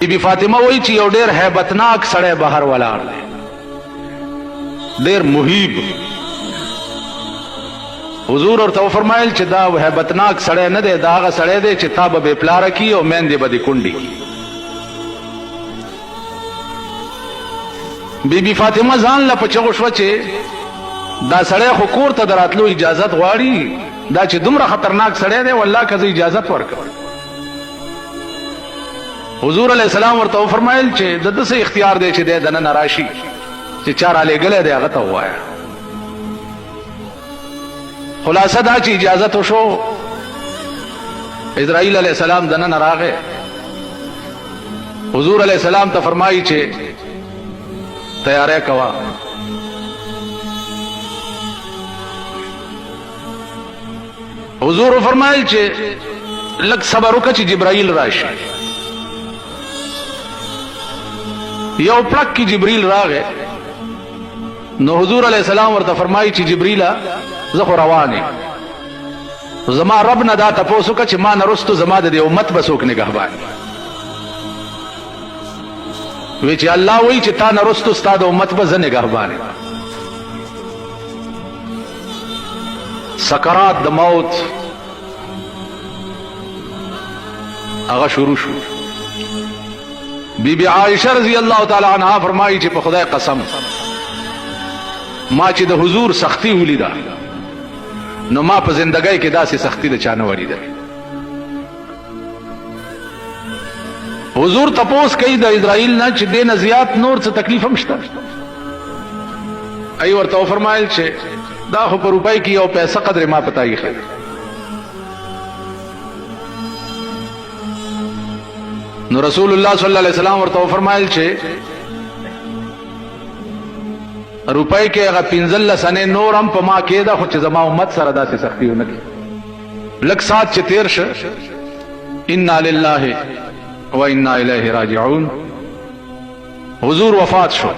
بی فاطمه وایي چې یو ډېر هیبتناک سړی بهر ولاړ دی، ډېر محیب. حضور ورته وفرمایل چې دا هیبتناک سړی نه دی، دا هغه سړی دی چې تا به بې پلاره کي او میندې به دې کونډې کي. بی فاطمه ځان له په چغو شوه چې دا سړی خو کور ته د راتلو اجازت غواړي، دا چې دومره خطرناک سړی دی والله که زه اجازت ورکړم. حضور علیہ السلام ورته وفرمایل چې د ده څه اختیار دی چې دی دننه راشي، چې چا رالیږلی دی هغه ته ووایه. خلاصه دا چې اجازت وشو، اسرائیل علیہ السلام دننه راغی. حضور علیہ السلام ته فرمایي چې تیاری کوه. حضور فرمایل چې لږ صبر وکړه چې جبرائیل راشي. یو پړک کې جبرائیل راغی، نو حضور علیہ السلام ورته فرمایي چې جبرائیله زه خو روان یم، زما رب نه دا تپوس وکړه چې ما نه رستو زما د دې امت به څوک نګهبان. وی چې الله وی چې تا نه رستو ستا د امت به زه نګهبان یم. سکرات د موت هغه شروع شو. بی بی عائشہ رضی اللہ تعالی عنہا فرمائی چې په خدای قسم ما چې د حضور سختی ولیده نو ما په زندګۍ کې داسې سختی د چا نه ولیده. حضور تپوس کوي د اسرائیل نه چې دې نه زیات نور څه تکلیف هم شته. ای ورته وفرمایل چې دا خو په روپۍ کې یو پیسه قدر ما پتا یې خیر. نو رسول الله صلی الله علیه وسلم ورته فرمایل چې روپۍ کې هغه 15 سنې نور هم په ما کې ده، خو چې زما امت سره داسې سختی ونه کړي. لږ سات چې تیر شه، انا لله و انا الیه راجعون. حضور وفات شو.